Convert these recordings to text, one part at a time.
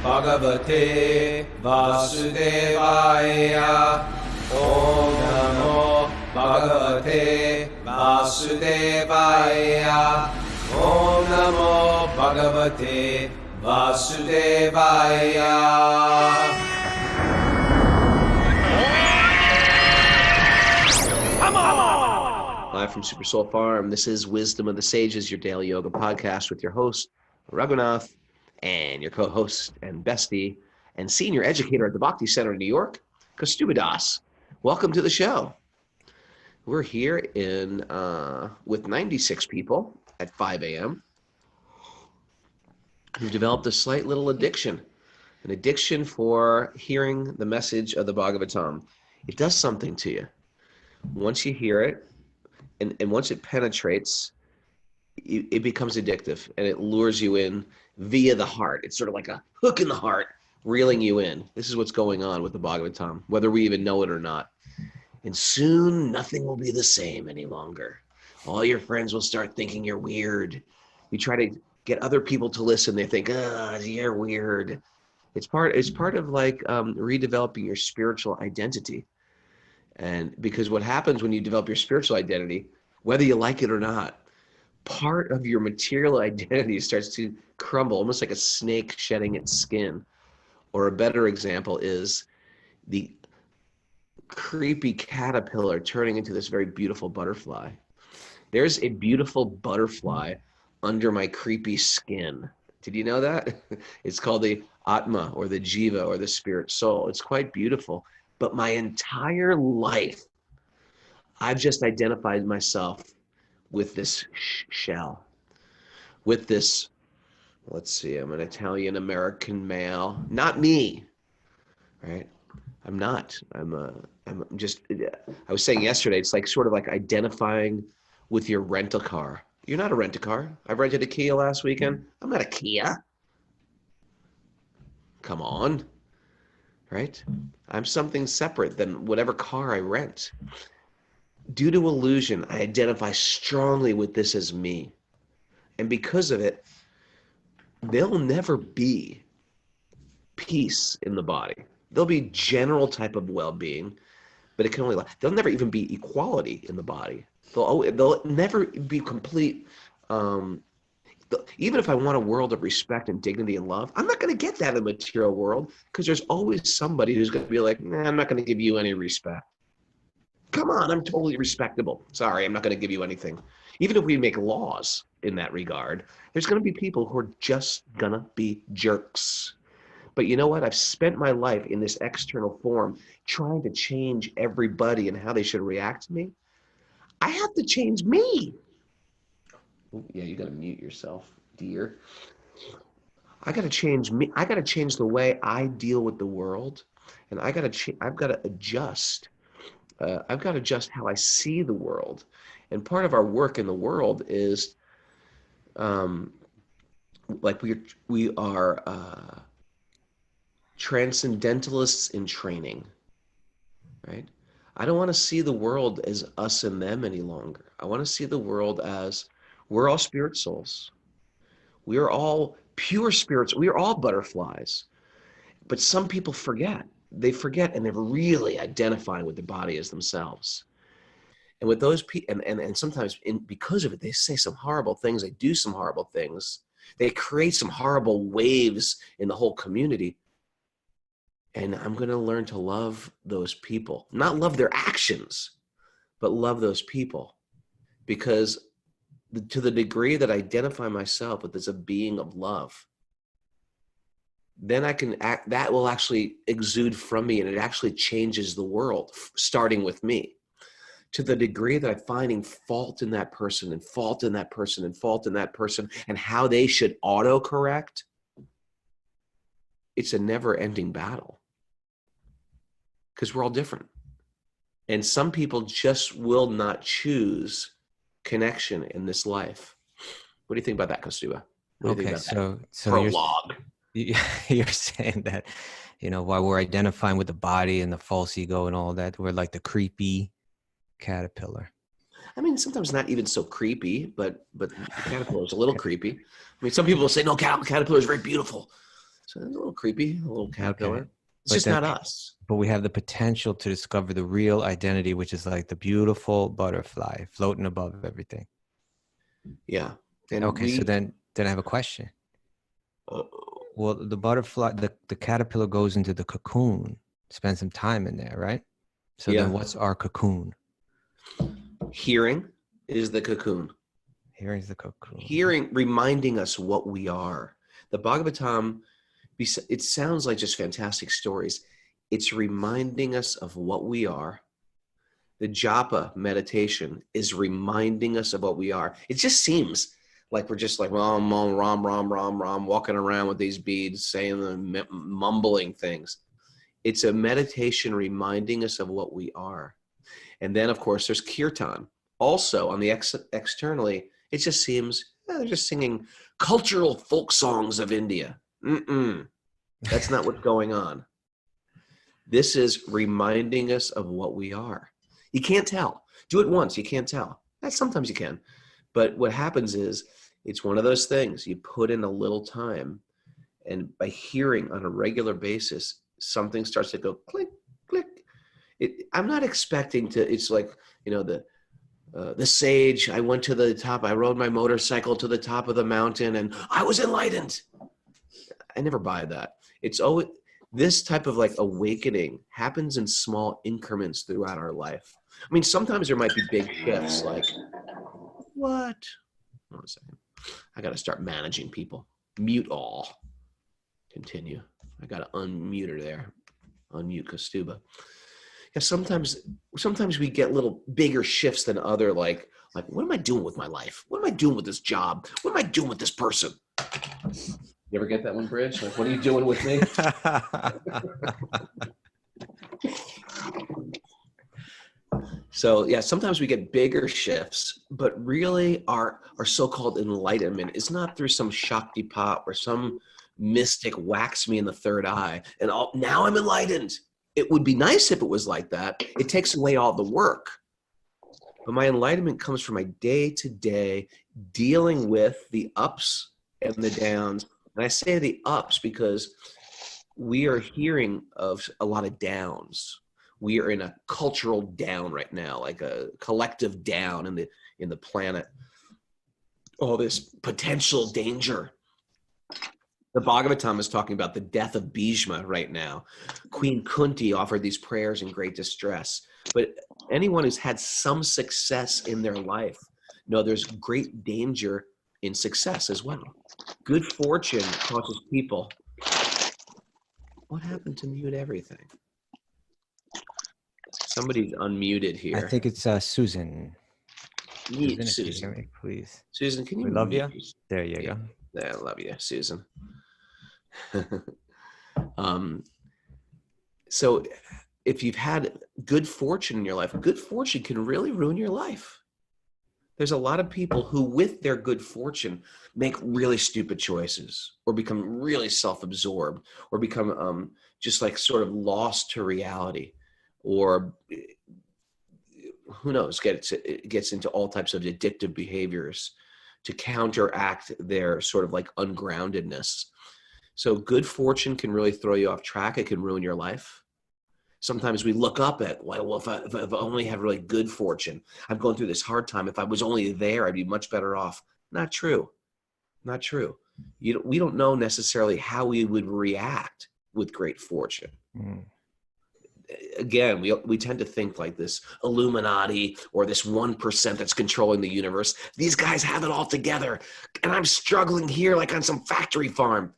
Bhagavate Vasudevaya. Om Namo Bhagavate Vasudevaya. Om Namo Bhagavate Vasudevaya. Live from Super Soul Farm, this is Wisdom of the Sages, your daily yoga podcast with your host, Raghunath, and your co-host and bestie and senior educator at the Bhakti Center in New York, Kaustubha. Welcome to the show. We're here in with 96 people at 5 a.m. who've developed a slight little addiction, an addiction for hearing the message of the Bhagavatam. It does something to you. Once you hear it, and once it penetrates, it becomes addictive, and it lures you in via the heart. It's sort of like a hook in the heart, reeling you in. This is what's going on with the Bhagavatam, whether we even know it or not. And soon, nothing will be the same any longer. All your friends will start thinking you're weird. You try to get other people to listen, they think, you're weird. It's part of like redeveloping your spiritual identity. And because what happens when you develop your spiritual identity, whether you like it or not, part of your material identity starts to crumble, almost like a snake shedding its skin. Or a better example is the creepy caterpillar turning into this very beautiful butterfly. There's a beautiful butterfly under my creepy skin. Did you know that? It's called the Atma, or the Jiva, or the spirit soul. It's quite beautiful. But my entire life, I've just identified myself with this shell, with this, let's see, I'm an Italian American male, not me, right? I'm not, I'm just, I was saying yesterday, it's like sort of like identifying with your rental car. You're not a rent-a-car. I rented a Kia last weekend. I'm not a Kia. Come on. Right? I'm something separate than whatever car I rent. Due to illusion, I identify strongly with this as me. And because of it, there'll never be peace in the body. There'll be general type of well-being, but it can only last. There'll never even be equality in the body. There'll never be complete, even if I want a world of respect and dignity and love, I'm not going to get that in the material world, because there's always somebody who's going to be like, nah, I'm not going to give you any respect. Come on, I'm totally respectable. Sorry, I'm not going to give you anything. Even if we make laws in that regard, there's going to be people who are just going to be jerks. But you know what? I've spent my life in this external form trying to change everybody and how they should react to me. I have to change me. Oh, yeah, you got to mute yourself, dear. I got to change me. I got to change the way I deal with the world, and I've got to adjust. I've got to adjust how I see the world. And part of our work in the world is, like we are transcendentalists in training, right? I don't want to see the world as us and them any longer. I want to see the world as we're all spirit souls. We are all pure spirits. We are all butterflies. But some people forget. They forget, and they're really identifying with the body as themselves. And with those people, and sometimes because of it, they say some horrible things. They do some horrible things. They create some horrible waves in the whole community. And I'm going to learn to love those people. Not love their actions, but love those people. Because to the degree that I identify myself with as a being of love, then I can act, that will actually exude from me, and it actually changes the world, starting with me. To the degree that I'm finding fault in that person and fault in that person and fault in that person and how they should autocorrect, it's a never-ending battle. Because we're all different. And some people just will not choose connection in this life. What do you think about that, Kaustubha? What do you think about that? So prologue? you're saying that, while we're identifying with the body and the false ego and all that, we're like the creepy caterpillar. I mean, sometimes not even so creepy, but the caterpillar is a little creepy. I mean, some people will say, no, caterpillar is very beautiful. So it's a little creepy, a little caterpillar. Okay. It's But just then, not us. but we have the potential to discover the real identity, which is like the beautiful butterfly floating above everything. Yeah. And Okay, so then I have a question. Well, the butterfly, the caterpillar goes into the cocoon, spends some time in there, right? So Yeah. then what's our cocoon? Hearing is the cocoon. Here's the cocoon. Hearing, reminding us what we are. The Bhagavatam, it sounds like just fantastic stories. It's reminding us of what we are. The japa meditation is reminding us of what we are. It just seems like we're just like ram, ram, ram, ram, ram, walking around with these beads, saying them, mumbling things. It's a meditation reminding us of what we are. And then, of course, there's kirtan. Also, on the externally, it just seems they're just singing cultural folk songs of India. That's not what's going on. This is reminding us of what we are. You can't tell. Do it once, you can't tell. Sometimes you can. But what happens is, it's one of those things. You put in a little time, and by hearing on a regular basis, something starts to go click, click. I'm not expecting to, it's like, the sage, I went to the top, I rode my motorcycle to the top of the mountain and I was enlightened. I never buy that. It's always, this type of like awakening happens in small increments throughout our life. I mean, sometimes there might be big shifts like, what? Hold on a second. I got to start managing people. Mute all. Continue. I got to unmute her there. Unmute Kaustubha. Yeah, sometimes we get little bigger shifts than other, like what am I doing with my life? What am I doing with this job? What am I doing with this person? You ever get that one, Bridge? Like, what are you doing with me? So yeah, sometimes we get bigger shifts, but really our so-called enlightenment is not through some Shaktipat or some mystic whacks me in the third eye and now I'm enlightened. It would be nice if it was like that. It takes away all the work. But my enlightenment comes from my day-to-day dealing with the ups and the downs. And I say the ups because we are hearing of a lot of downs. We are in a cultural down right now, like a collective down in the planet. All this potential danger. The Bhagavatam is talking about the death of Bhishma right now. Queen Kunti offered these prayers in great distress. But anyone who's had some success in their life, there's great danger in success as well. Good fortune causes people. What happened to mute everything? Somebody's unmuted here. I think it's Susan. Mute Susan, Susan. hear me, please. Susan, can you We love you. mute? There you go. Yeah, I love you, Susan. So if you've had good fortune in your life, good fortune can really ruin your life. There's a lot of people who, with their good fortune, make really stupid choices or become really self-absorbed or become just like sort of lost to reality, or who knows, gets into all types of addictive behaviors to counteract their sort of like ungroundedness. So good fortune can really throw you off track. It can ruin your life. Sometimes we look up at, well, if I only had really good fortune, I'm going through this hard time. If I was only there, I'd be much better off. Not true. Not true. We don't know necessarily how we would react with great fortune. Again, we tend to think like this Illuminati or this 1% that's controlling the universe. These guys have it all together, and I'm struggling here like on some factory farm.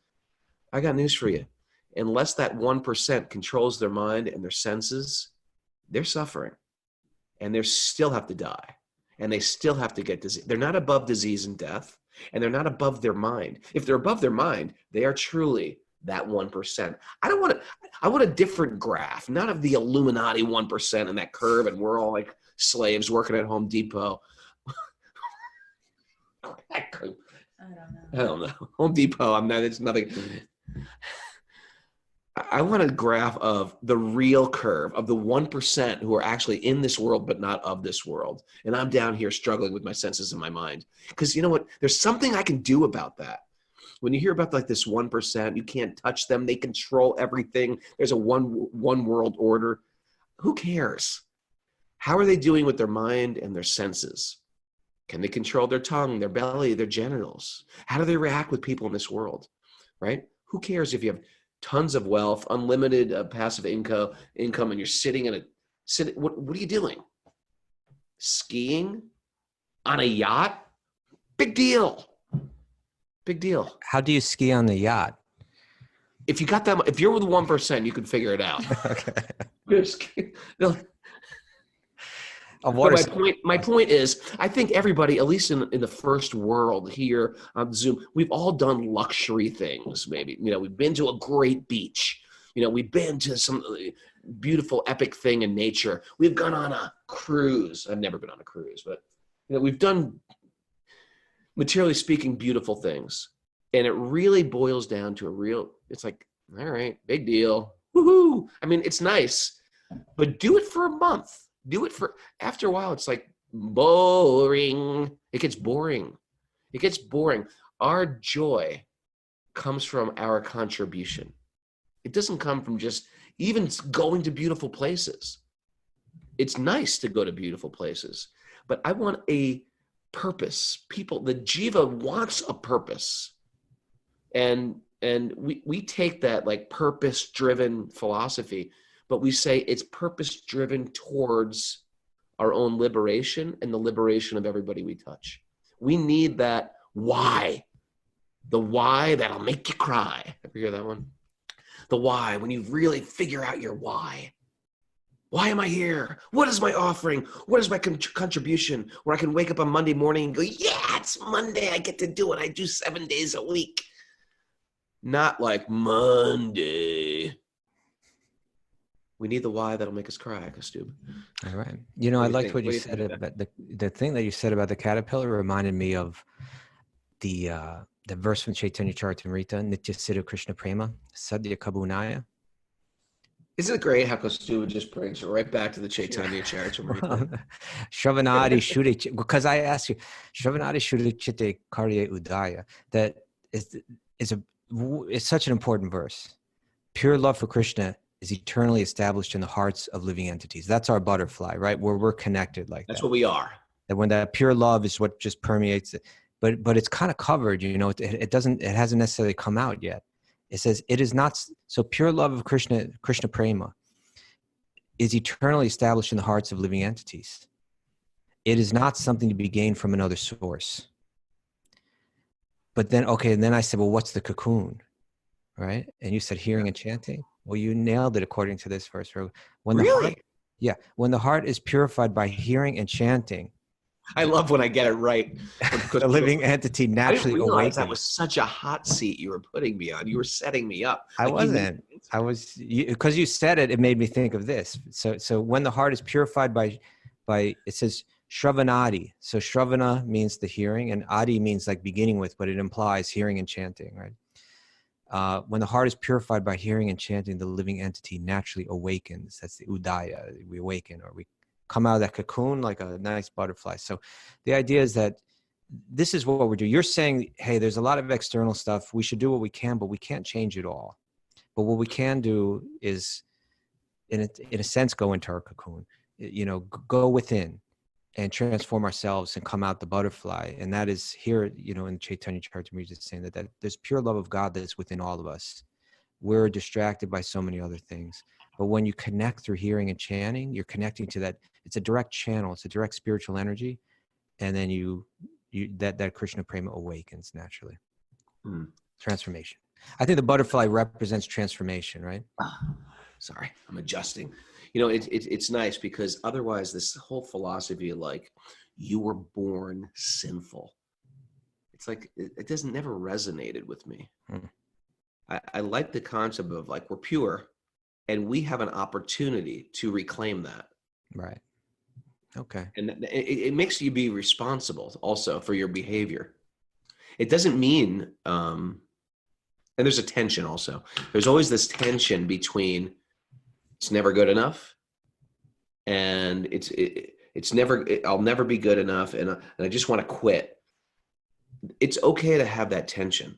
I got news for you. Unless that 1% controls their mind and their senses, they're suffering. And they still have to die. And they still have to get disease. They're not above disease and death. And they're not above their mind. If they're above their mind, they are truly that 1%. I want a different graph, not of the Illuminati 1% and that curve, and we're all like slaves working at Home Depot. I don't know. Home Depot, it's nothing. I want a graph of the real curve of the 1% who are actually in this world but not of this world. And I'm down here struggling with my senses and my mind. Because you know what? There's something I can do about that. When you hear about like this 1%, you can't touch them. They control everything. There's a one world order. Who cares? How are they doing with their mind and their senses? Can they control their tongue, their belly, their genitals? How do they react with people in this world, right? Who cares if you have tons of wealth, unlimited passive income, and you're sitting in what are you doing? Skiing on a yacht? Big deal. Big deal. How do you ski on the yacht? If you got that, if you're with 1%, you can figure it out. Okay. My point is, I think everybody, at least in the first world here on Zoom, we've all done luxury things. Maybe, we've been to a great beach. We've been to some beautiful, epic thing in nature. We've gone on a cruise. I've never been on a cruise, but we've done, materially speaking, beautiful things. And it really boils down to it's like, all right, big deal. Woohoo. I mean, it's nice, but do it for a month. After a while, it's like boring. It gets boring. Our joy comes from our contribution. It doesn't come from just even going to beautiful places. It's nice to go to beautiful places, but I want a purpose. The jiva wants a purpose. And we take that like purpose-driven philosophy, but we say it's purpose-driven towards our own liberation and the liberation of everybody we touch. We need that why. The why that'll make you cry. Ever hear that one? The why, when you really figure out your why. Why am I here? What is my offering? What is my contribution? Where I can wake up on Monday morning and go, yeah, it's Monday. I get to do what I do 7 days a week. Not like Monday. We need the why that'll make us cry, Kaustubha. All right. I liked what you said about the thing that you said about the caterpillar reminded me of the verse from Chaitanya Charitamrita, Nitya Siddha Krishna Prema, Sadhya Kabunaya. Isn't it great how Kaustubha just brings you right back to the Chaitanya Charitamrita? Shravanadi Shuddhi, because I asked you, Shravanadi Shuddhi Chitte Karya Udaya, that it's such an important verse. Pure love for Krishna is eternally established in the hearts of living entities. That's our butterfly, right? Where we're connected like that. That's what we are. And when that pure love is what just permeates it. But it's kind of covered, it hasn't necessarily come out yet. It says it is not, so pure love of Krishna Prema is eternally established in the hearts of living entities. It is not something to be gained from another source. But then, and then I said, well, what's the cocoon? Right? And you said hearing and chanting. Well, you nailed it according to this verse. When the heart is purified by hearing and chanting. I love when I get it right. The living entity naturally awakens. That was such a hot seat you were putting me on. You were setting me up. I wasn't. I was, because you said it, it made me think of this. So when the heart is purified by it says Shravanadi. So Shravana means the hearing, and Adi means like beginning with, but it implies hearing and chanting, right? When the heart is purified by hearing and chanting, the living entity naturally awakens. That's the udaya. We awaken, or we come out of that cocoon like a nice butterfly. So the idea is that this is what we're doing. You're saying, hey, there's a lot of external stuff. We should do what we can, but we can't change it all. But what we can do is, in a sense, go into our cocoon, go within and transform ourselves and come out the butterfly. And that is here, in Chaitanya Charitamrita, saying that there's pure love of God that's within all of us. We're distracted by so many other things. But when you connect through hearing and chanting, you're connecting to that. It's a direct channel. It's a direct spiritual energy. And then that Krishna Prema awakens naturally. Transformation. I think the butterfly represents transformation, right? Sorry, I'm adjusting. It's nice because otherwise this whole philosophy of like, you were born sinful. It's like, it doesn't never resonated with me. I like the concept of like, we're pure and we have an opportunity to reclaim that. Right. Okay. And it makes you be responsible also for your behavior. It doesn't mean, and there's a tension also. There's always this tension between it's never good enough and I'll never be good enough and I just want to quit. It's okay to have that tension.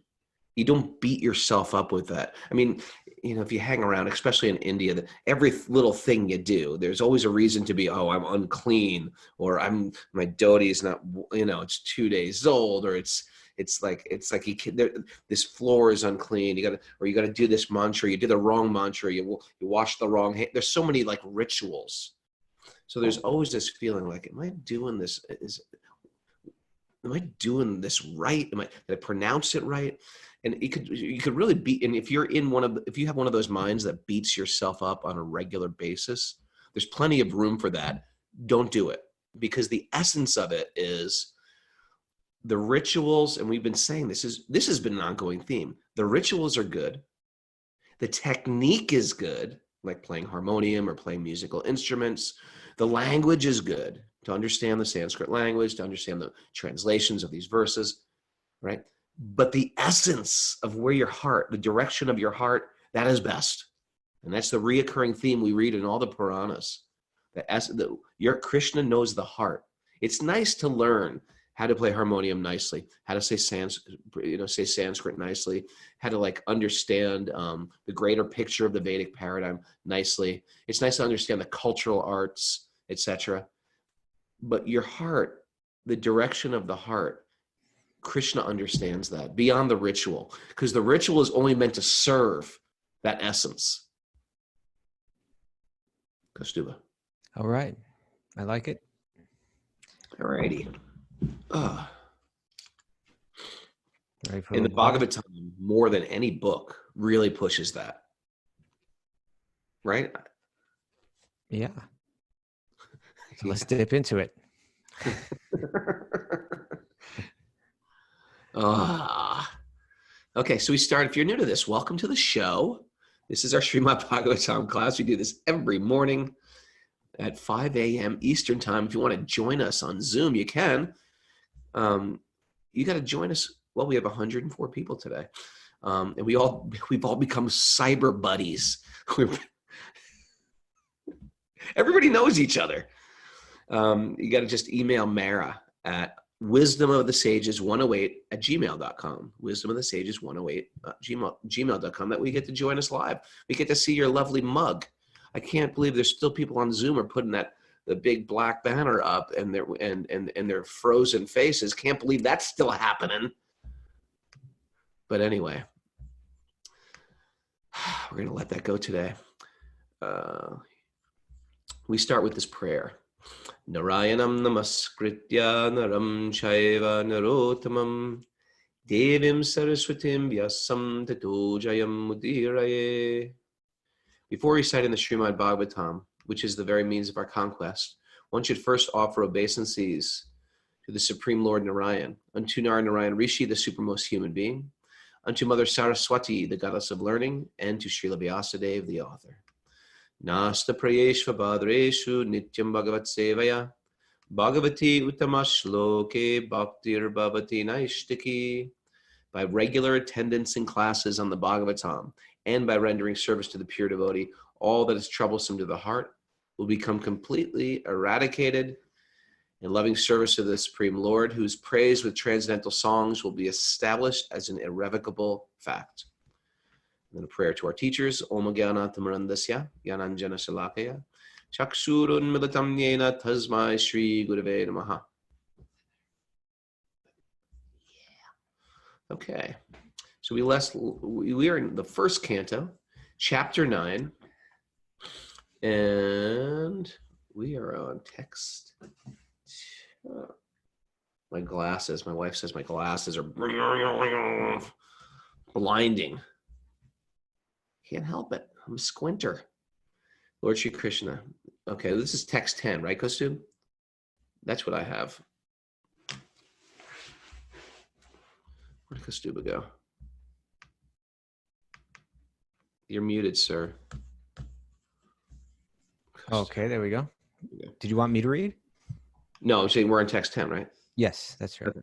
You don't beat yourself up with that. I mean, if you hang around, especially in India, every little thing you do, there's always a reason to be, oh, I'm unclean, or my dhoti is not, it's 2 days old, or it's like this floor is unclean. You got to do this mantra. You did the wrong mantra. You wash the wrong hand. There's so many like rituals. So there's always this feeling like, am I doing this? Am I doing this right? Did I pronounce it right? And you could really be, and if you have one of those minds that beats yourself up on a regular basis, there's plenty of room for that. Don't do it, because the essence of it is the rituals. And we've been saying this has been an ongoing theme. The rituals are good. The technique is good, like playing harmonium or playing musical instruments. The language is good, to understand the Sanskrit language, to understand the translations of these verses, right? But the essence of where your heart, the direction of your heart, that is best. And that's the reoccurring theme we read in all the Puranas. Your Krishna knows the heart. It's nice to learn how to play harmonium nicely, how to say Sanskrit nicely, how to like understand the greater picture of the Vedic paradigm nicely. It's nice to understand the cultural arts, etc. But your heart, the direction of the heart, Krishna understands that beyond the ritual, because the ritual is only meant to serve that essence. Kaustubha. All right. I like it. All righty. Ready for In a the Bhagavatam, more than any book, really pushes that. Right? Yeah. So let's dip into it. Okay, so we start. If you're new to this, welcome to the show. This is our Srimad Bhagavatam class. We do this every morning at 5 a.m. Eastern time. If you want to join us on Zoom, you can. You got to join us. Well, we have 104 people today, and we've all become cyber buddies. Everybody knows each other. You got to just email Mara at wisdomofthesages108@gmail.com. wisdomofthesages108@gmail.com. That we get to join us live. We get to see your lovely mug. I can't believe there's still people on Zoom are putting the big black banner up and their frozen faces. Can't believe that's still happening. But anyway, we're going to let that go today. We start with this prayer. Narayanam namaskritya naram chaiva narottamam devim saraswatim vyasam tato jayam mudiraye. Before reciting the Srimad Bhagavatam, which is the very means of our conquest, one should first offer obeisances to the Supreme Lord Narayan, unto Narayan Rishi, the supermost human being, unto Mother Saraswati, the goddess of learning, and to Srila Vyasadeva, the author. Nasta prayeshva badreshu nityam bhagavat sevaya bhagavati utamashloke bhaktir bhavati naishtiki. By regular attendance in classes on the Bhagavatam and by rendering service to the pure devotee, all that is troublesome to the heart will become completely eradicated. In loving service to the Supreme Lord, whose praise with transcendental songs will be established as an irrevocable fact. And then a prayer to our teachers. Om Jnanatamrandasya Jnananjana Shalakaya Chakshurun Milatam Yena Tasmai Shri Gurave Namaha. Okay, so we are in the first canto, chapter 9, and we are on text. My glasses, my wife says my glasses are blinding. Can't help it. I'm a squinter. Lord Shri Krishna. Okay, this is text 10, right, Kaustubha? That's what I have. Where did Kaustubha go? You're muted, sir. Okay, there we go. Did you want me to read? No, I'm saying we're on text 10, right? Yes, that's right. Okay.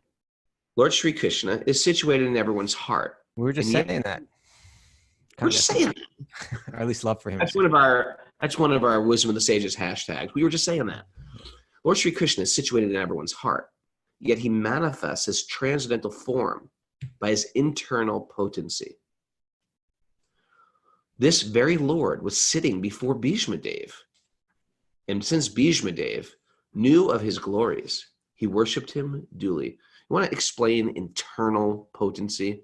Lord Shri Krishna is situated in everyone's heart. We were just saying that. We're just saying that. Or at least love for him. That's one of our Wisdom of the Sages hashtags. We were just saying that. Lord Shri Krishna is situated in everyone's heart, yet he manifests his transcendental form by his internal potency. This very Lord was sitting before Bhishma Dev. And since Bhishma Dev knew of his glories, he worshipped him duly. You want to explain internal potency?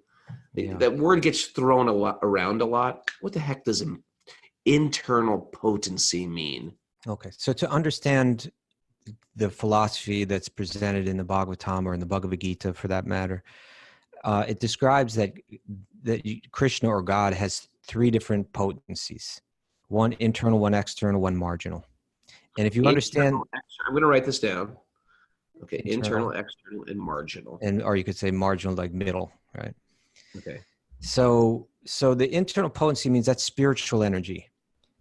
Yeah. That word gets thrown around a lot. What the heck does internal potency mean? Okay. So to understand the philosophy that's presented in the Bhagavatam or in the Bhagavad Gita, for that matter, it describes that Krishna or God has three different potencies: one internal, one external, one marginal. And if you understand, I'm going to write this down. Okay, internal, external, and marginal. and or you could say marginal, like middle, right? Okay. So the internal potency means that's spiritual energy.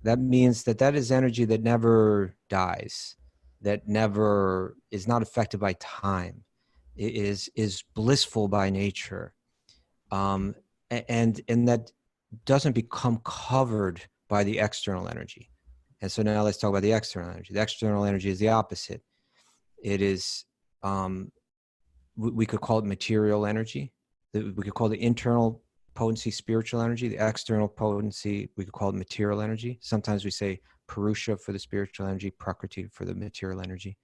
That means that is energy that never dies, that never is not affected by time. It is blissful by nature, and that doesn't become covered by the external energy. And so now let's talk about the external energy. The external energy is the opposite. It is, we could call it material energy. We could call the internal potency spiritual energy. The external potency, we could call it material energy. Sometimes we say Purusha for the spiritual energy, Prakriti for the material energy.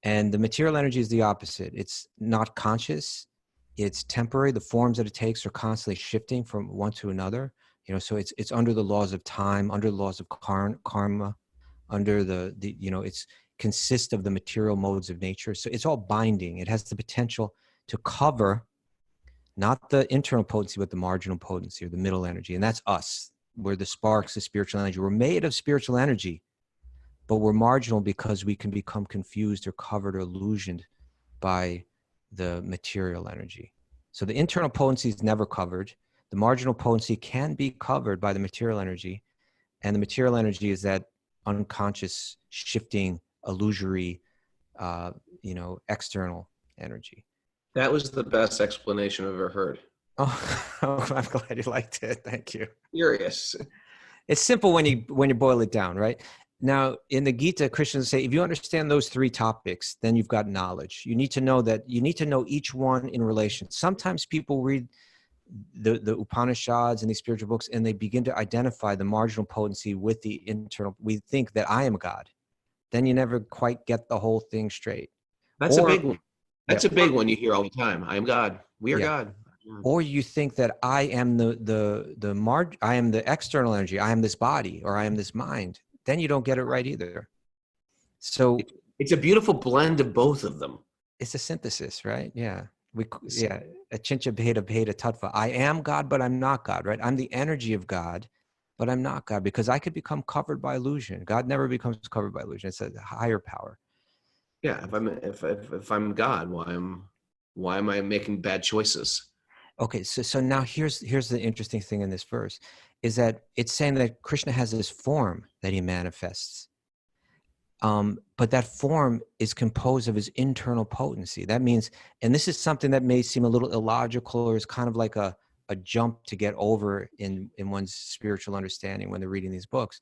And the material energy is the opposite. It's not conscious. It's temporary. The forms that it takes are constantly shifting from one to another. So it's under the laws of time, under the laws of karma, under the it's consists of the material modes of nature. So it's all binding. It has the potential to cover not the internal potency, but the marginal potency or the middle energy. And that's us. We're the sparks of spiritual energy. We're made of spiritual energy, but we're marginal because we can become confused or covered or illusioned by the material energy. So the internal potency is never covered. The marginal potency can be covered by the material energy. And the material energy is that unconscious, shifting, illusory, external energy. That was the best explanation I've ever heard. Oh, I'm glad you liked it. Thank you. Curious. It's simple when you boil it down, right? Now, in the Gita, Krishna say, if you understand those three topics, then you've got knowledge. You need to know each one in relation. Sometimes people read the Upanishads and these spiritual books, and they begin to identify the marginal potency with the internal. We think that I am God. Then you never quite get the whole thing straight. That's a big one. That's a big one you hear all the time. I am God. We are God. Or you think that I am I am the external energy. I am this body, or I am this mind. Then you don't get it right either. So it's a beautiful blend of both of them. It's a synthesis, right? Yeah. Achincha bheda bheda tattva. I am God, but I'm not God, right? I'm the energy of God, but I'm not God, because I could become covered by illusion. God never becomes covered by illusion. It's a higher power. Yeah. If I'm God, why am I making bad choices? Okay. So now here's the interesting thing in this verse is that it's saying that Krishna has this form that he manifests. But that form is composed of his internal potency. That means, and this is something that may seem a little illogical, or is kind of like a jump to get over in one's spiritual understanding when they're reading these books.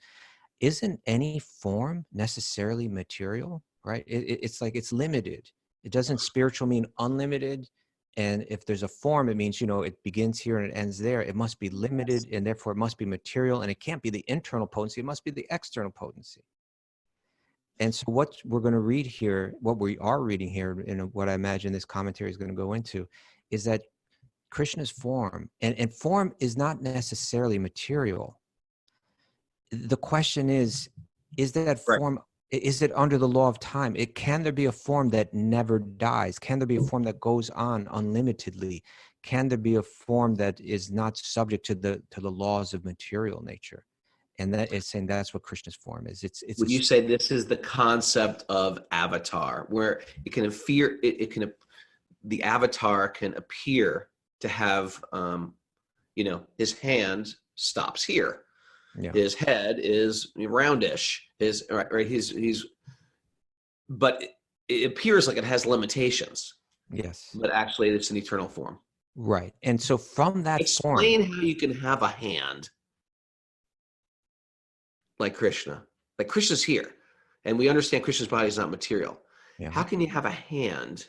Isn't any form necessarily material, right? It's like it's limited. It doesn't spiritual mean unlimited. And if there's a form, it means, it begins here and it ends there. It must be limited, and therefore it must be material, and it can't be the internal potency. It must be the external potency. And so what we're going to read here, what we are reading here, and what I imagine this commentary is going to go into, is that Krishna's form, and form is not necessarily material. The question is that form, right, is it under the law of time? Can there be a form that never dies? Can there be a form that goes on unlimitedly? Can there be a form that is not subject to the laws of material nature? And that is saying that's what Krishna's form is. Would you say this is the concept of avatar, where it can appear, the avatar can appear to have, his hand stops here. Yeah. His head is roundish. But it appears like it has limitations. Yes. But actually it's an eternal form. Right. And so from that Explain how you can have a hand like Krishna. Like Krishna's here, and we understand Krishna's body is not material. Yeah. How can you have a hand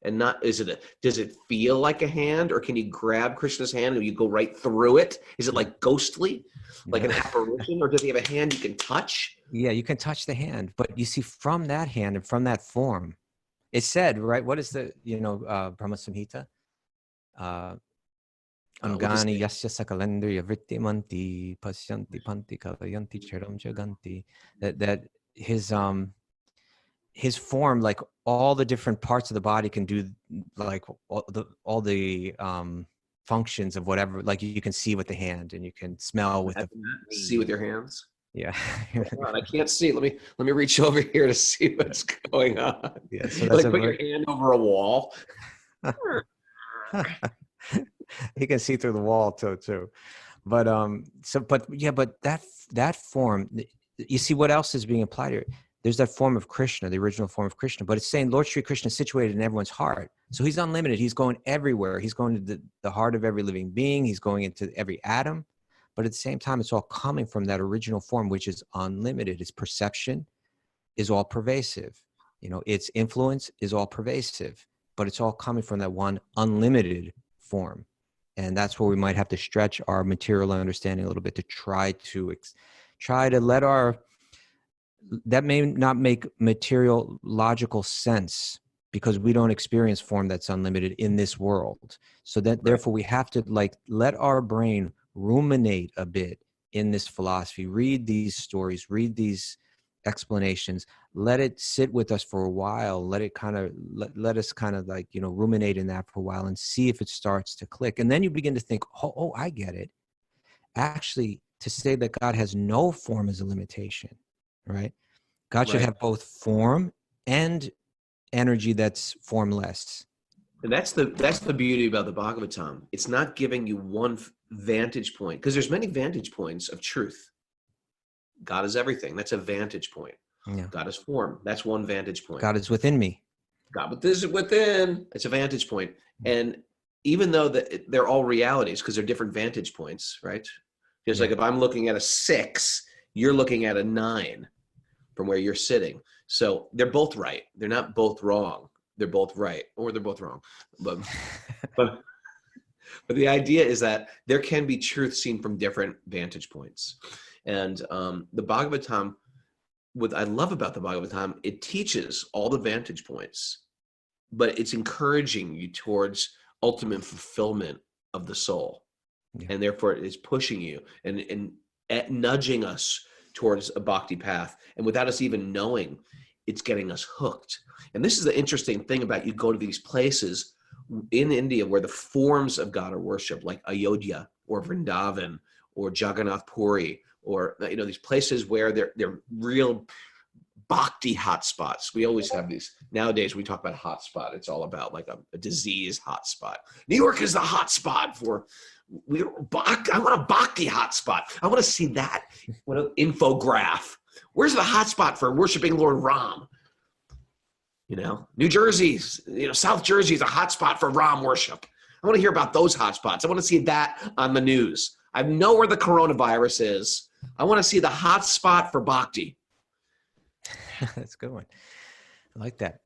and not, does it feel like a hand, or can you grab Krishna's hand and you go right through it? Is it like ghostly, like an apparition, or does he have a hand you can touch? Yeah, you can touch the hand, but you see from that hand and from that form, it's said, right? What is the, Brahma Samhita? Angani yasya sakalendriya vritti manti pasyanti panti kalayanti charam jaganti. That his form, like all the different parts of the body can do like all the functions of whatever, like you can see with the hand and you can smell with the see with your hands. Yeah. I can't see. Let me reach over here to see what's going on. Yeah, so that's like put your hand over a wall. He can see through the wall too. But that form, you see what else is being applied here? There's that form of Krishna, the original form of Krishna, but it's saying Lord Sri Krishna is situated in everyone's heart. So he's unlimited. He's going everywhere. He's going to the heart of every living being. He's going into every atom. But at the same time, it's all coming from that original form, which is unlimited. Its perception is all pervasive. Its influence is all pervasive, but it's all coming from that one unlimited form. And that's where we might have to stretch our material understanding a little bit to try to let that may not make material logical sense, because we don't experience form that's unlimited in this world. So that therefore we have to let our brain ruminate a bit in this philosophy, read these stories, read these explanations, let it sit with us for a while, let us ruminate in that for a while and see if it starts to click. And then you begin to think, oh, I get it. Actually, to say that God has no form is a limitation, right? God should have both form and energy that's formless. And that's the beauty about the Bhagavatam. It's not giving you one vantage point, because there's many vantage points of truth. God is everything. That's a vantage point. Yeah. God is form. That's one vantage point. God is within me. God is within. It's a vantage point. And even though they're all realities, because they're different vantage points, right? Just like if I'm looking at a 6, you're looking at a 9 from where you're sitting. So they're both right. They're not both wrong. They're both right, or they're both wrong. But the idea is that there can be truth seen from different vantage points. And the Bhagavatam, what I love about the Bhagavatam, it teaches all the vantage points, but it's encouraging you towards ultimate fulfillment of the soul. Yeah. And therefore it is pushing you and nudging us towards a bhakti path. And without us even knowing, it's getting us hooked. And this is the interesting thing about, you go to these places in India where the forms of God are worshipped, like Ayodhya or Vrindavan or Jagannath Puri, or these places where they're real bhakti hotspots. We always have these. Nowadays we talk about hotspot. It's all about like a disease hotspot. New York is the hotspot for. I want a bhakti hotspot. I want to see that. What an infograph. Where's the hotspot for worshiping Lord Ram? New Jersey, South Jersey is a hotspot for Ram worship. I want to hear about those hotspots. I want to see that on the news. I know where the coronavirus is. I want to see the hotspot for bhakti. That's a good one. I like that.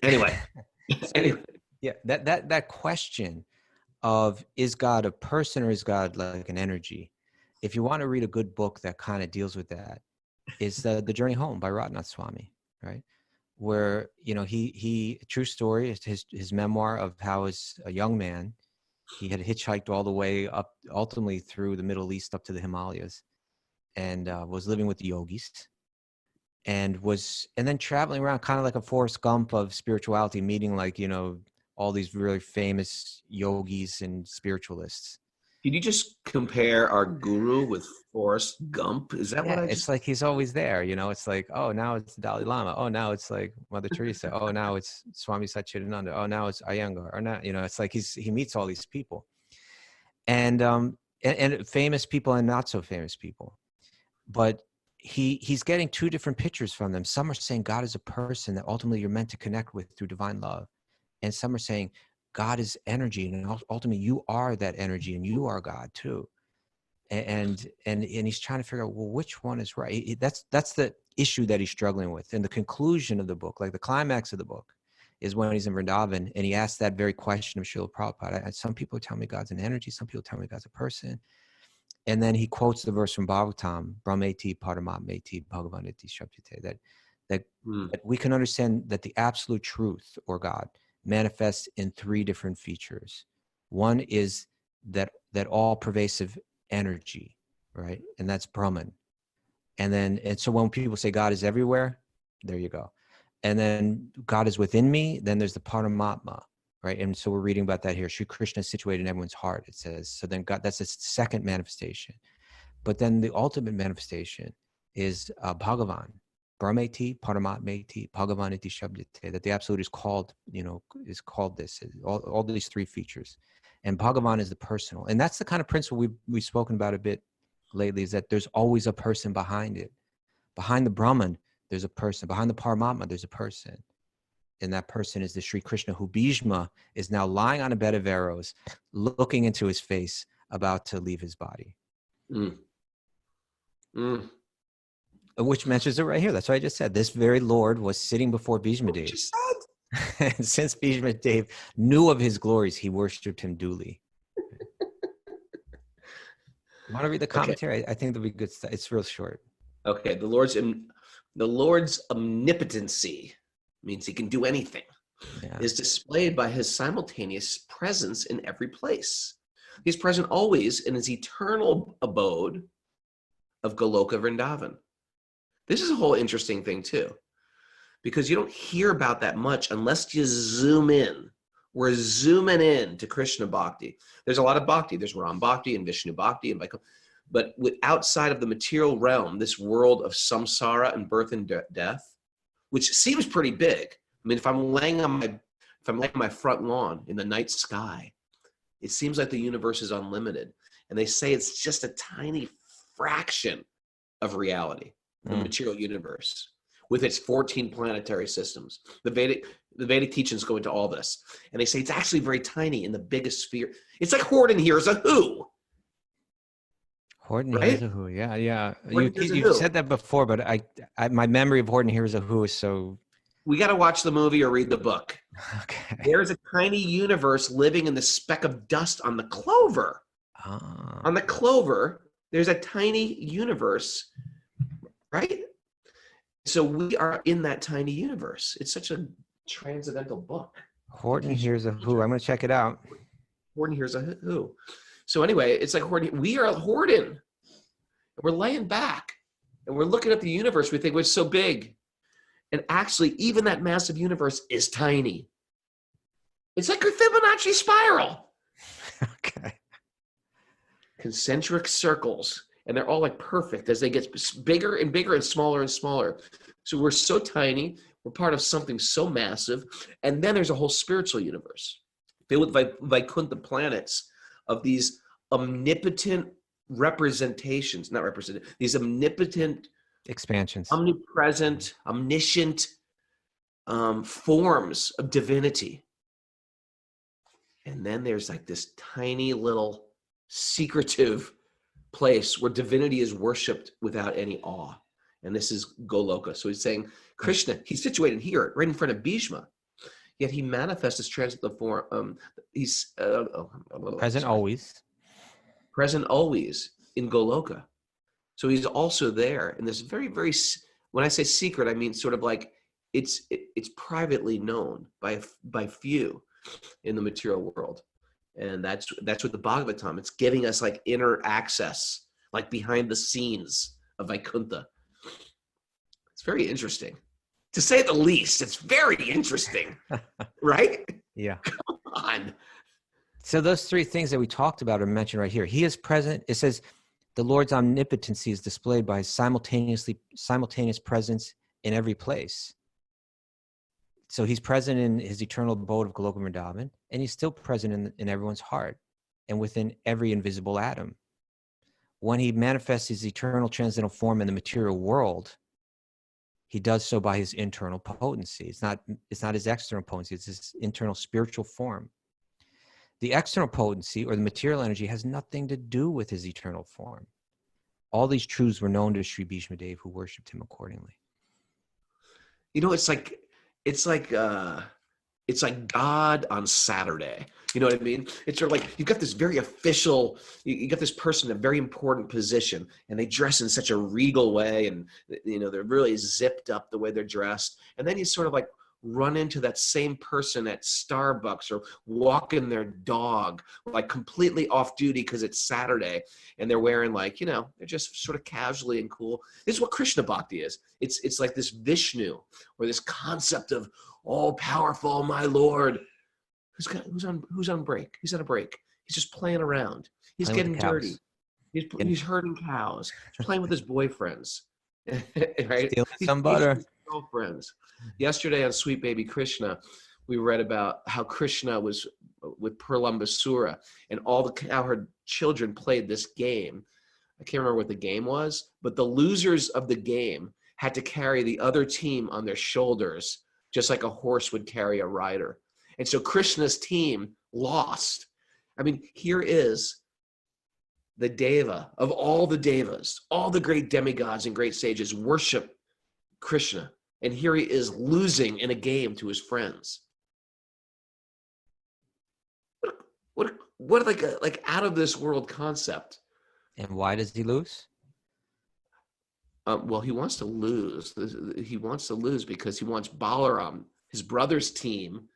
Anyway. Yeah, that question of, is God a person or is God like an energy? If you want to read a good book that kind of deals with that, is The Journey Home by Raghunath Swami, right? Where, he true story, his memoir of how as a young man, he had hitchhiked all the way up, ultimately through the Middle East up to the Himalayas, and was living with the yogis, and then traveling around kind of like a Forrest Gump of spirituality, meeting all these really famous yogis and spiritualists. Did you just compare our guru with Forrest Gump? Is that what I just... It's like he's always there, It's like, oh, now it's the Dalai Lama. Oh, now it's like Mother Teresa. Oh, now it's Swami Satchidananda. Oh, now it's Iyengar. Or now, it's like he meets all these people. And famous people and not so famous people. But he's getting two different pictures from them. Some are saying God is a person that ultimately you're meant to connect with through divine love. And some are saying God is energy, and ultimately you are that energy, and you are God too. And he's trying to figure out, well, which one is right? That's the issue that he's struggling with. And the conclusion of the book, like the climax of the book, is when he's in Vrindavan, and he asked that very question of Srila Prabhupada. Some people tell me God's an energy, some people tell me God's a person. And then he quotes the verse from Bhagavatam, Brahmeti Paramatmeti Bhagavaniti Shabdite, that we can understand that the absolute truth, or God, manifests in three different features. One is that all pervasive energy, right? And that's Brahman. And so when people say God is everywhere, there you go. And then God is within me, then there's the Paramatma, right? And so we're reading about that here. Sri Krishna is situated in everyone's heart, it says. So then God, that's the second manifestation. But then the ultimate manifestation is Bhagavan. Brahmeti, Paramatmeti, Bhagavaniti Shabdite, that the absolute is called, is called this, all these three features. And Bhagavan is the personal. And that's the kind of principle we've spoken about a bit lately, is that there's always a person behind it. Behind the Brahman, there's a person. Behind the Paramatma, there's a person. And that person is the Sri Krishna, who Bhishma is now lying on a bed of arrows, looking into his face, about to leave his body. Which mentions it right here. That's what I just said. This very Lord was sitting before Bhishma Dev. And since Bhishma Dev knew of his glories, he worshipped him duly. You want to read the commentary? Okay. I think that'll be good stuff. It's real short. Okay. The Lord's omnipotency means he can do anything. Yeah. Is displayed by his simultaneous presence in every place. He's present always in his eternal abode of Goloka Vrindavan. This is a whole interesting thing too, because you don't hear about that much unless you zoom in. We're zooming in to Krishna Bhakti. There's a lot of Bhakti. There's Ram Bhakti and Vishnu Bhakti, but outside of the material realm, this world of samsara and birth and death, which seems pretty big. I mean, if I'm laying on my front lawn in the night sky, it seems like the universe is unlimited. And they say it's just a tiny fraction of reality, the material universe, with its 14 planetary systems. The Vedic teachings go into all this. And they say it's actually very tiny in the biggest sphere. It's like Horton Hears a Who. Horton right? Hears a Who, yeah. You've said that before, but my memory of Horton Hears a Who is so... We got to watch the movie or read the book. Okay. There's a tiny universe living in the speck of dust on the clover. Ah. On the clover, there's a tiny universe, right? So we are in that tiny universe. It's such a transcendental book. Horton Hears a Who. I'm going to check it out. Horton Hears a Who. So anyway, it's like Horton. We are Horton. We're laying back and we're looking at the universe. We think it's so big. And actually, even that massive universe is tiny. It's like a Fibonacci spiral. Okay. Concentric circles. And they're all like perfect as they get bigger and bigger and smaller and smaller. So we're so tiny. We're part of something so massive. And then there's a whole spiritual universe filled with Vaikuntha planets of these omnipotent representations, not represented, these omnipotent expansions, omnipresent, omniscient forms of divinity. And then there's like this tiny little secretive place where divinity is worshipped without any awe. And this is Goloka. So he's saying, Krishna, he's situated here, right in front of Bhishma. Yet he manifests his transcendental form. He's present always. Present always in Goloka. So he's also there in this very, very, when I say secret, I mean sort of like it's privately known by few in the material world. And that's what the Bhagavatam, it's giving us like inner access, like behind the scenes of Vaikuntha. It's very interesting. To say the least, it's very interesting, right? Yeah. Come on. So those three things that we talked about are mentioned right here. He is present. It says the Lord's omnipotency is displayed by his simultaneous presence in every place. So he's present in his eternal abode of Goloka Vrindavan, and he's still present in everyone's heart and within every invisible atom. When he manifests his eternal transcendental form in the material world, he does so by his internal potency. It's not his external potency, it's his internal spiritual form. The external potency or the material energy has nothing to do with his eternal form. All these truths were known to Sri Bhishma Dev, who worshipped him accordingly. You know, it's like It's like God on Saturday. You know what I mean? It's sort of like you've got this very official, you got this person in a very important position, and they dress in such a regal way, and they're really zipped up the way they're dressed. And then you sort of like run into that same person at Starbucks or walking their dog, like completely off duty because it's Saturday, and they're wearing they're just sort of casually and cool. This is what Krishna Bhakti is. It's like this Vishnu, or this concept of all powerful, my Lord. Who's on break? He's on a break. He's just playing around. He's getting dirty. He's herding cows. He's playing with his boyfriends. Right? Stealing some butter. His girlfriends. Yesterday on Sweet Baby Krishna, we read about how Krishna was with Purlambasura, and all the cowherd children played this game. I can't remember what the game was, but the losers of the game had to carry the other team on their shoulders, just like a horse would carry a rider. And so Krishna's team lost. I mean, here is the deva of all the devas, all the great demigods and great sages worship Krishna. And here he is losing in a game to his friends. What like out of this world concept. And why does he lose? Well, he wants to lose. He wants to lose because he wants Balaram, his brother's team,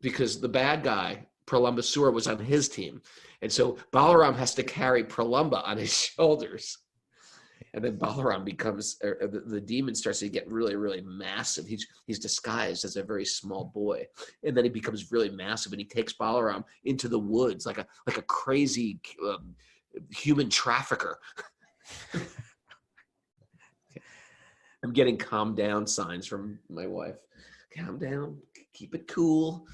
because the bad guy, Pralambasura, was on his team. And so Balaram has to carry Pralamba on his shoulders. And then Balaram becomes, the demon starts to get really, really massive. He's disguised as a very small boy. And then he becomes really massive, and he takes Balaram into the woods like a crazy human trafficker. I'm getting calm down signs from my wife. Calm down, keep it cool.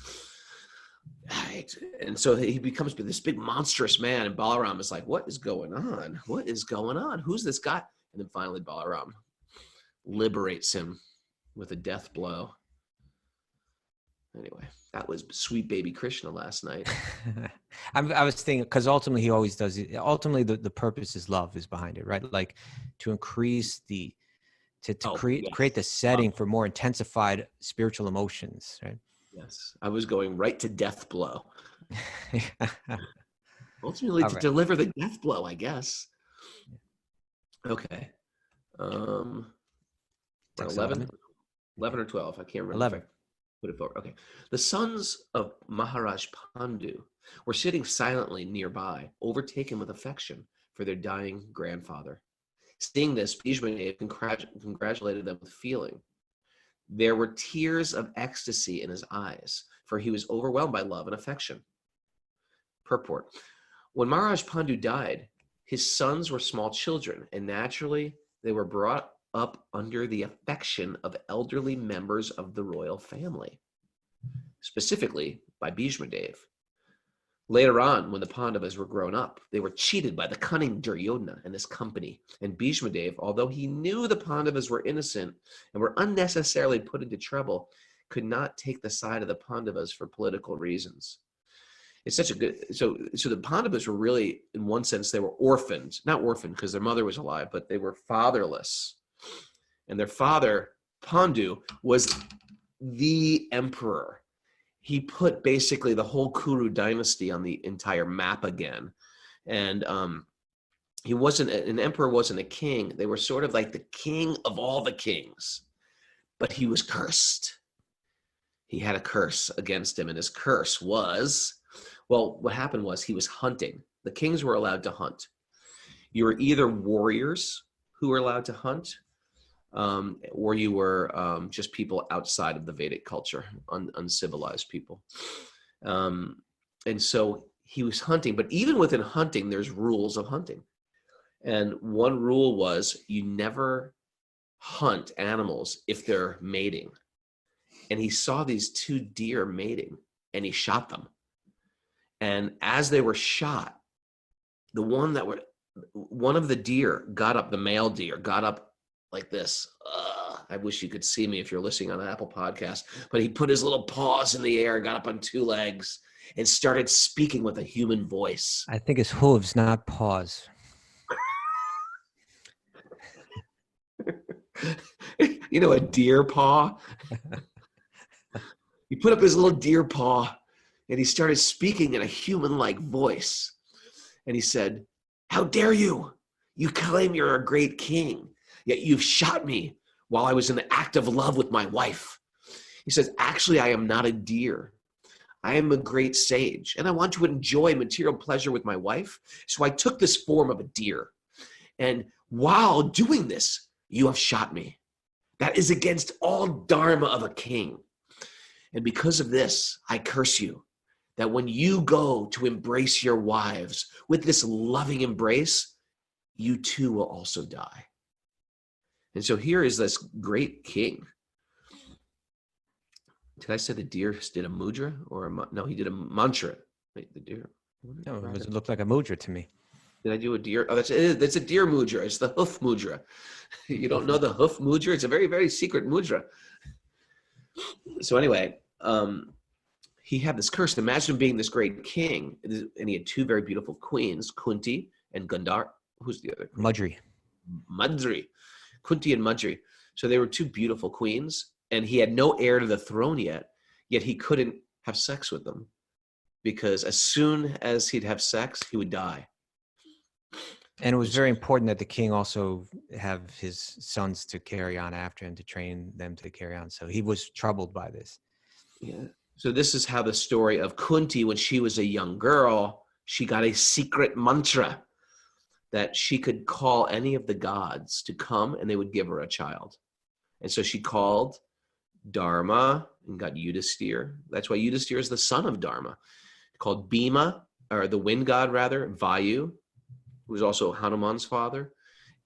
Right. And so he becomes this big monstrous man, and Balaram is like, what is going on? What is going on? Who's this guy? And then finally Balaram liberates him with a death blow. Anyway, that was Sweet Baby Krishna last night. I was thinking, because ultimately he always does it. Ultimately the purpose is love is behind it, right? Like to increase create the setting for more intensified spiritual emotions, right? Yes, I was going right to death blow. Ultimately, to deliver the death blow, I guess. Okay. 11 or 12. I can't remember. 11. Put it forward. Okay. The sons of Maharaj Pandu were sitting silently nearby, overtaken with affection for their dying grandfather. Seeing this, Bhishma congratulated them with feeling. There were tears of ecstasy in his eyes, for he was overwhelmed by love and affection. Purport. When Maharaj Pandu died, his sons were small children, and naturally they were brought up under the affection of elderly members of the royal family, specifically by Bhishma Dev. Later on, when the Pandavas were grown up, they were cheated by the cunning Duryodhana and his company. And Bhishma Dev, although he knew the Pandavas were innocent and were unnecessarily put into trouble, could not take the side of the Pandavas for political reasons. It's such a good, so the Pandavas were really, in one sense, they were orphaned. Not orphaned because their mother was alive, but they were fatherless. And their father, Pandu, was the emperor. He put basically the whole Kuru dynasty on the entire map again. And he wasn't, an emperor wasn't a king. They were sort of like the king of all the kings, but he was cursed. He had a curse against him, and his curse was, well, what happened was he was hunting. The kings were allowed to hunt. You were either warriors who were allowed to hunt, or you were just people outside of the Vedic culture, uncivilized people. And so he was hunting, but even within hunting, there's rules of hunting. And one rule was you never hunt animals if they're mating. And he saw these two deer mating, and he shot them. And as they were shot, one of the deer got up, the male deer got up like this. I wish you could see me if you're listening on an Apple podcast, but he put his little paws in the air, got up on two legs, and started speaking with a human voice. I think it's hooves, not paws. You know, a deer paw. He put up his little deer paw and he started speaking in a human-like voice. And he said, "How dare you? You claim you're a great king, yet you've shot me while I was in the act of love with my wife." He says, "Actually, I am not a deer. I am a great sage, and I want to enjoy material pleasure with my wife. So I took this form of a deer. And while doing this, you have shot me. That is against all dharma of a king. And because of this, I curse you, that when you go to embrace your wives with this loving embrace, you too will also die." And so here is this great king. Did I say the deer did a mudra or no? He did a mantra. Wait, the deer. No, it looked like a mudra to me. Did I do a deer? Oh, that's it. That's a deer mudra. It's the hoof mudra. You don't know the hoof mudra? It's a very, very secret mudra. So anyway, he had this curse. Imagine being this great king, and he had two very beautiful queens, Kunti and Gandhar. Who's the other queen? Madri. Kunti and Madri. So they were two beautiful queens, and he had no heir to the throne yet he couldn't have sex with them because as soon as he'd have sex, he would die. And it was very important that the king also have his sons to carry on after him, to train them to carry on. So he was troubled by this. Yeah. So this is how the story of Kunti, when she was a young girl, she got a secret mantra that she could call any of the gods to come and they would give her a child. And so she called Dharma and got Yudhisthira. That's why Yudhisthira is the son of Dharma. Called Bhima, or the wind god rather, Vayu, who was also Hanuman's father,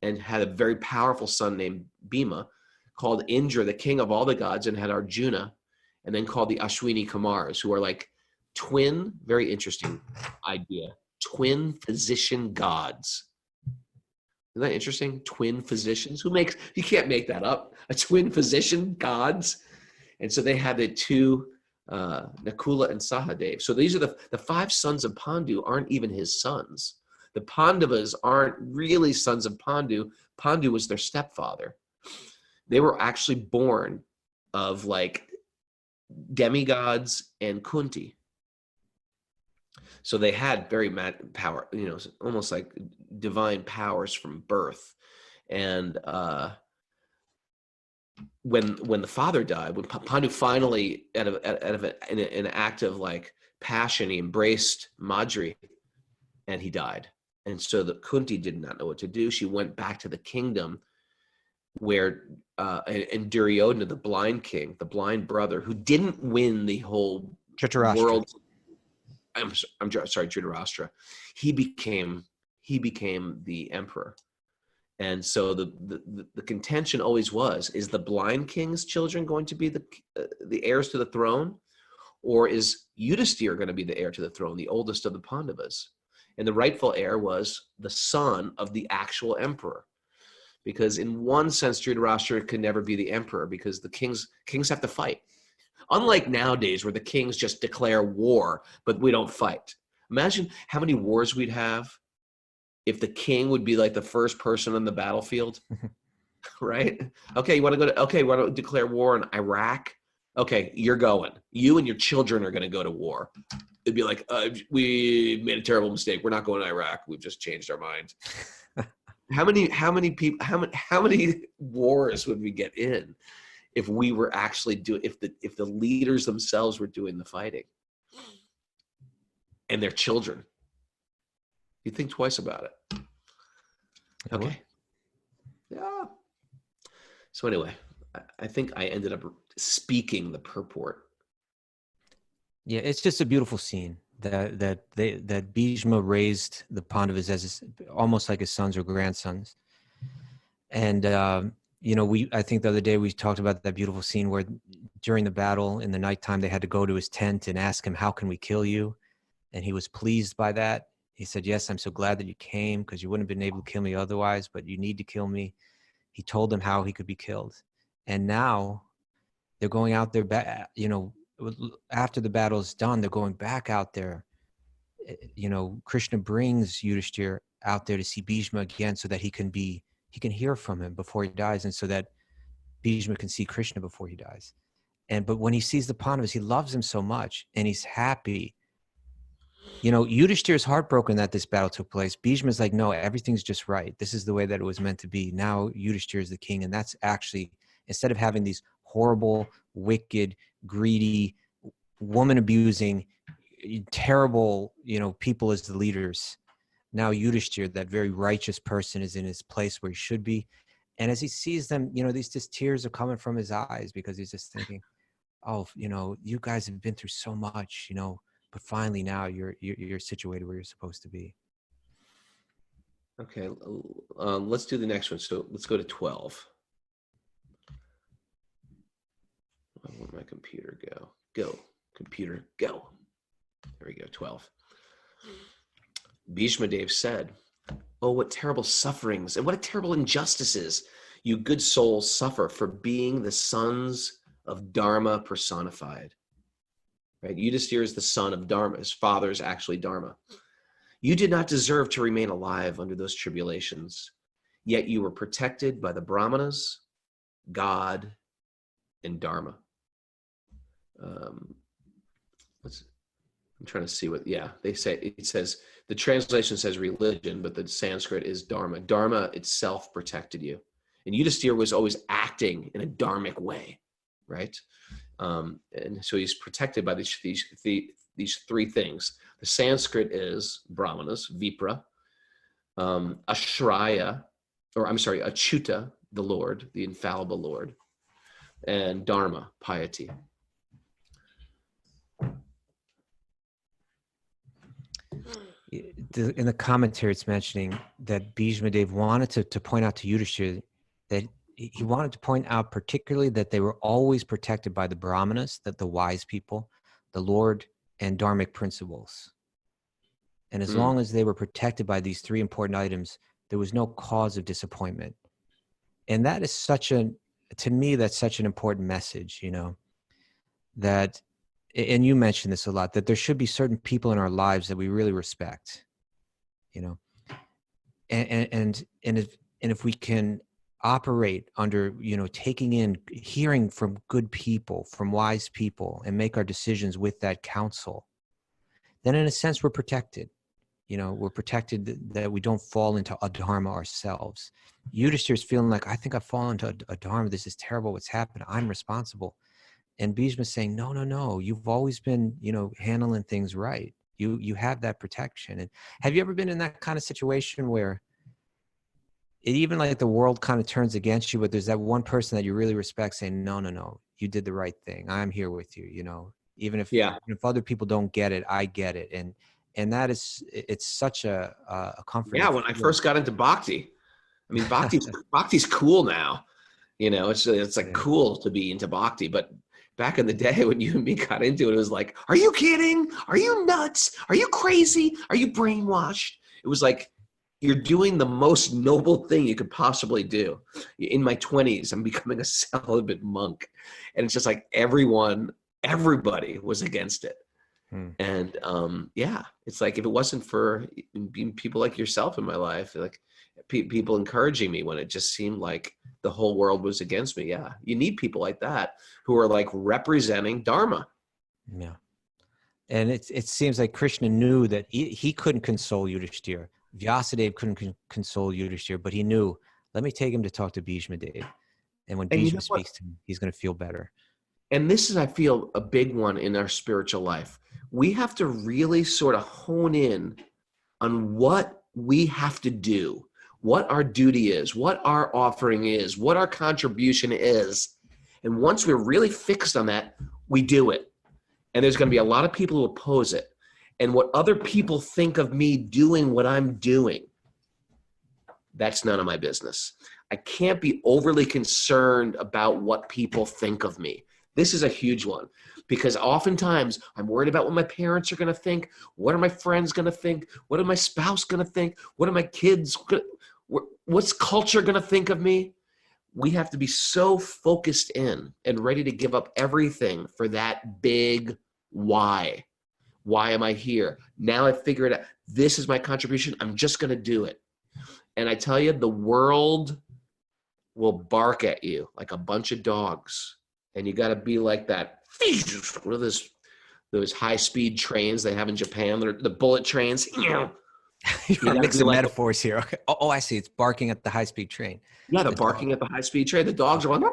and had a very powerful son named Bhima, called Indra, the king of all the gods, and had Arjuna, and then called the Ashwini Kumars, who are like twin, very interesting idea, twin physician gods. Isn't that interesting? Twin physicians. You can't make that up. A twin physician gods. And so they had the two, Nakula and Sahadev. So these are the five sons of Pandu aren't even his sons. The Pandavas aren't really sons of Pandu. Pandu was their stepfather. They were actually born of like demigods and Kunti. So they had very power, almost like divine powers from birth. And when the father died, when Pandu finally, in an act of like passion, he embraced Madri, and he died. And so the Kunti did not know what to do. She went back to the kingdom where, and Duryodhana, the blind king, the blind brother, who didn't win the whole world. I'm sorry, Dhritarashtra. He became the emperor. And so the contention always was, is the blind king's children going to be the heirs to the throne? Or is Yudhisthira going to be the heir to the throne, the oldest of the Pandavas? And the rightful heir was the son of the actual emperor. Because in one sense, Dhritarashtra could never be the emperor because the kings have to fight. Unlike nowadays where the kings just declare war, but we don't fight. Imagine how many wars we'd have if the king would be like the first person on the battlefield, right? Okay, you want to declare war on Iraq? Okay, you're going. You and your children are going to go to war. It'd be like, we made a terrible mistake. We're not going to Iraq. We've just changed our minds. How many wars would we get in if we were actually if the leaders themselves were doing the fighting and their children? You think twice about it. Okay. Yeah. So anyway, I think I ended up speaking the purport. Yeah, it's just a beautiful scene that Bhishma raised the Pandavas as almost like his sons or grandsons. And I think the other day we talked about that beautiful scene where during the battle in the nighttime they had to go to his tent and ask him, "How can we kill you?" And he was pleased by that. He said, "Yes, I'm so glad that you came because you wouldn't have been able to kill me otherwise, but you need to kill me." He told them how he could be killed. And now they're going out there, after the battle is done, they're going back out there. Krishna brings Yudhishthira out there to see Bhishma again so that he can hear from him before he dies, and so that Bhishma can see Krishna before he dies. But when he sees the Pandavas, he loves him so much and he's happy. You know, Yudhishthira is heartbroken that this battle took place. Bhishma is like, no, everything's just right. This is the way that it was meant to be. Now Yudhishthira is the king. And that's actually, instead of having these horrible, wicked, greedy, woman abusing, terrible, you know, people as the leaders, now Yudhishthira, that very righteous person, is in his place where he should be. And as he sees them, you know, these just tears are coming from his eyes because he's just thinking, oh, you know, you guys have been through so much, you know, but finally now you're situated where you're supposed to be. Okay, let's do the next one. So let's go to 12. Where'd my computer go? Go, computer, go. There we go, 12. Bhishma Dev said, oh, what terrible sufferings and what terrible injustices you good souls suffer for being the sons of Dharma personified. Right? Yudhishthira is the son of Dharma. His father is actually Dharma. You did not deserve to remain alive under those tribulations, yet you were protected by the Brahmanas, God, and Dharma. I'm trying to see what, yeah, they say, it says, the translation says religion, but the Sanskrit is Dharma. Dharma itself protected you. And Yudhishthira was always acting in a dharmic way, right? And so he's protected by these three things. The Sanskrit is Brahmanas, Vipra, Ashraya, or I'm sorry, Achyuta, the Lord, the infallible Lord, and Dharma, piety. In the commentary, it's mentioning that Bhishma Dev wanted to point out to Yudhishthira that he wanted to point out particularly that they were always protected by the Brahmanas, that the wise people, the Lord, and dharmic principles. And as long as they were protected by these three important items, there was no cause of disappointment. And that is to me, that's such an important message, you know, that, and you mentioned this a lot, that there should be certain people in our lives that we really respect, you know, and if we can operate under, you know, hearing from good people, from wise people, and make our decisions with that counsel, then in a sense we're protected. You know, we're protected that we don't fall into a dharma ourselves. Yudhishthira is feeling like, I think I've fallen into a dharma. This is terrible. What's happened? I'm responsible. And Bhishma is saying, no. You've always been, you know, handling things right. You have that protection. And have you ever been in that kind of situation where it even like the world kind of turns against you, but there's that one person that you really respect saying, no, you did the right thing. I'm here with you, you know, even if other people don't get it, I get it. And that is, it's such a comfort. Yeah, when I first got into Bhakti, I mean, Bhakti's cool now. You know, it's like cool to be into Bhakti. But back in the day when you and me got into it, it was like, are you kidding? Are you nuts? Are you crazy? Are you brainwashed? It was like, you're doing the most noble thing you could possibly do. In my 20s, I'm becoming a celibate monk. And it's just like everybody was against it. And it's like, if it wasn't for people like yourself in my life, like people encouraging me when it just seemed like the whole world was against me. Yeah, you need people like that who are like representing Dharma. Yeah. And it seems like Krishna knew that he couldn't console Yudhishthira. Vyasadeva couldn't console Yudhishthira, but he knew, let me take him to talk to Bhishma Dev. And when Bhishma speaks to him, he's going to feel better. And this is, I feel, a big one in our spiritual life. We have to really sort of hone in on what we have to do, what our duty is, what our offering is, what our contribution is. And once we're really fixed on that, we do it. And there's going to be a lot of people who oppose it. And what other people think of me doing what I'm doing, that's none of my business. I can't be overly concerned about what people think of me. This is a huge one, because oftentimes I'm worried about what my parents are going to think. What are my friends going to think? What are my spouse going to think? What are my kids? What's culture going to think of me? We have to be so focused in and ready to give up everything for that big why. Why am I here? Now I've figured out this is my contribution. I'm just going to do it. And I tell you, the world will bark at you like a bunch of dogs And you got to be like that. What are those high-speed trains they have in Japan? They're the bullet trains. You're gotta mixing be like- metaphors here. Okay. Oh, I see. It's barking at the high-speed train. Yeah, they're barking at the high-speed train. The dogs are like,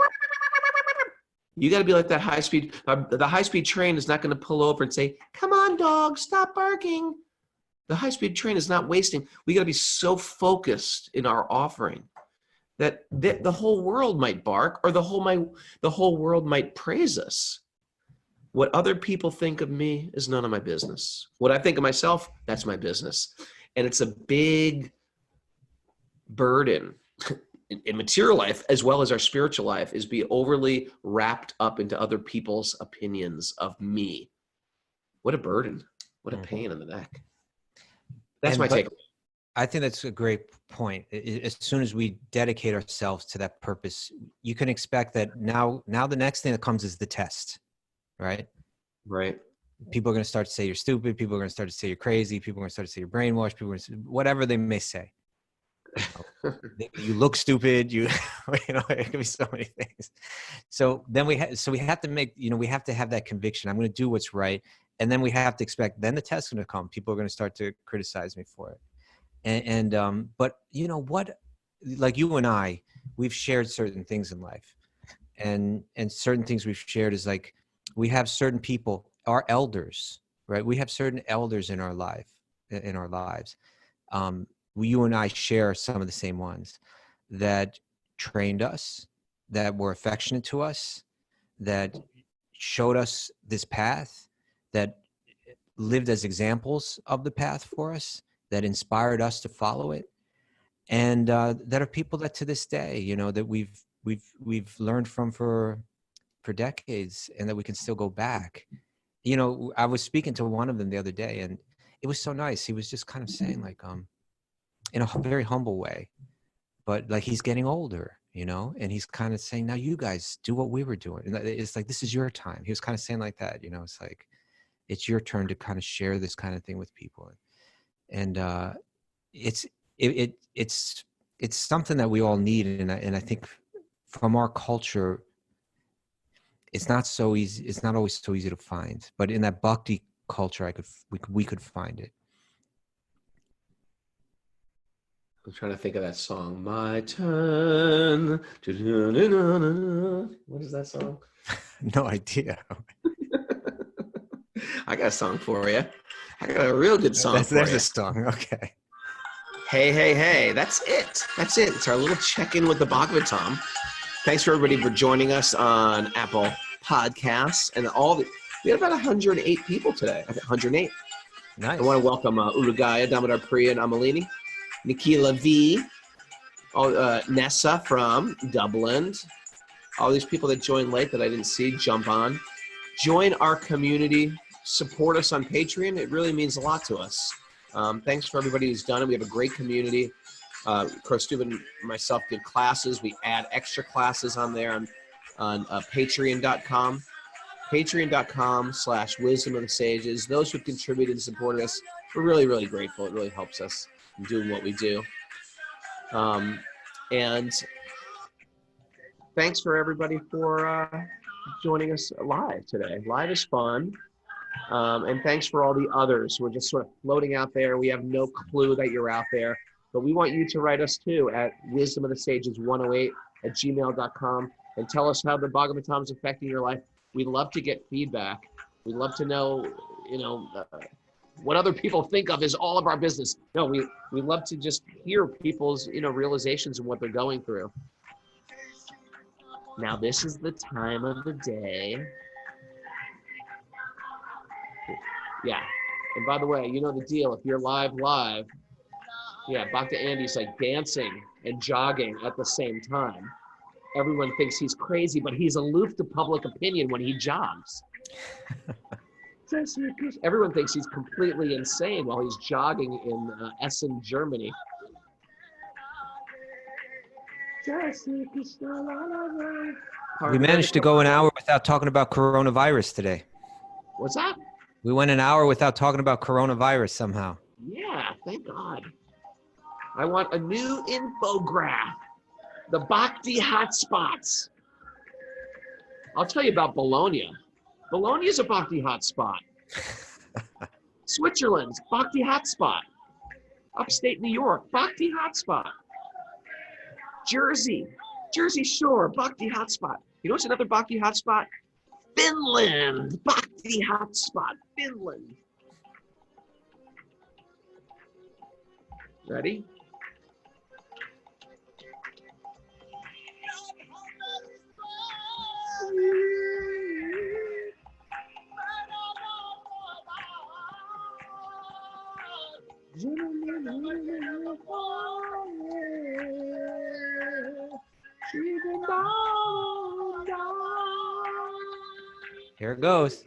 you got to be like that high-speed. The high-speed train is not going to pull over and say, come on, dog, stop barking. The high-speed train is not wasting. We got to be so focused in our offering that the whole world might bark, or the whole world might praise us. What other people think of me is none of my business. What I think of myself, that's my business. And it's a big burden in material life as well as our spiritual life, is be overly wrapped up into other people's opinions of me. What a burden. What a pain in the neck. That's my take. I think that's a great point. As soon as we dedicate ourselves to that purpose, you can expect that now the next thing that comes is the test, right? Right. People are going to start to say you're stupid. People are going to start to say you're crazy. People are going to start to say you're brainwashed. People are going to say whatever they may say. You look stupid. You know, it could be so many things. So then we have to make, we have to have that conviction. I'm going to do what's right. And then we have to expect, then the test's going to come. People are going to start to criticize me for it. But you know what, like you and I, we've shared certain things in life, and certain things we've shared is like, we have certain people, our elders, right? We have certain elders in our lives. You and I share some of the same ones that trained us, that were affectionate to us, that showed us this path, that lived as examples of the path for us, that inspired us to follow it. And that are people that to this day, that we've learned from for decades, and that we can still go back. I was speaking to one of them the other day, and it was so nice. He was just kind of saying, like, in a very humble way, but like, he's getting older, and he's kind of saying, now you guys do what we were doing. And it's like, this is your time. He was kind of saying like that, it's like, it's your turn to kind of share this kind of thing with people. And it's something that we all need. And I think from our culture, it's not so easy. It's not always so easy to find, but in that Bhakti culture, we could find it. I'm trying to think of that song. My turn. What is that song? No idea. I got a song for you. I got a real good song for you. There's a song. Okay. Hey, hey, hey. That's it. It's our little check-in with the Bhagavatam. Thanks for everybody for joining us on Apple Podcasts and we had about 108 people today. 108. Nice. I want to welcome Urugaya, Damodar Priya, and Amalini, Nikila V, Nessa from Dublin, all these people that joined late that I didn't see, jump on. Join our community. Support us on Patreon. It really means a lot to us. Thanks for everybody who's done it. We have a great community. Kaustubha and myself give classes. We add extra classes on there on patreon.com. Patreon.com/Wisdom of the Sages. Those who contributed and supported us, we're really, really grateful. It really helps us in doing what we do. And thanks for everybody for joining us live today. Live is fun. And thanks for all the others who are just sort of floating out there. We have no clue that you're out there, but we want you to write us too at wisdomofthesages108@gmail.com and tell us how the Bhagavatam is affecting your life. We'd love to get feedback. We'd love to know, what other people think of is all of our business. No, we love to just hear people's, realizations and what they're going through. Now, this is the time of the day. Yeah. And by the way, you know the deal. If you're live, yeah, Bhakti Andy's like dancing and jogging at the same time. Everyone thinks he's crazy, but he's aloof to public opinion when he jogs. Everyone thinks he's completely insane while he's jogging in Essen, Germany. We managed to go an hour without talking about coronavirus today. What's that? We went an hour without talking about coronavirus somehow. Yeah, thank God. I want a new infograph. The Bhakti hotspots. I'll tell you about Bologna. Bologna is a bhakti hotspot. Switzerland, bhakti hotspot. Upstate New York, bhakti hotspot. Jersey Shore, bhakti hotspot. You know what's another bhakti hotspot? Finland, bhakti hotspot, Finland. Ready? Here it goes.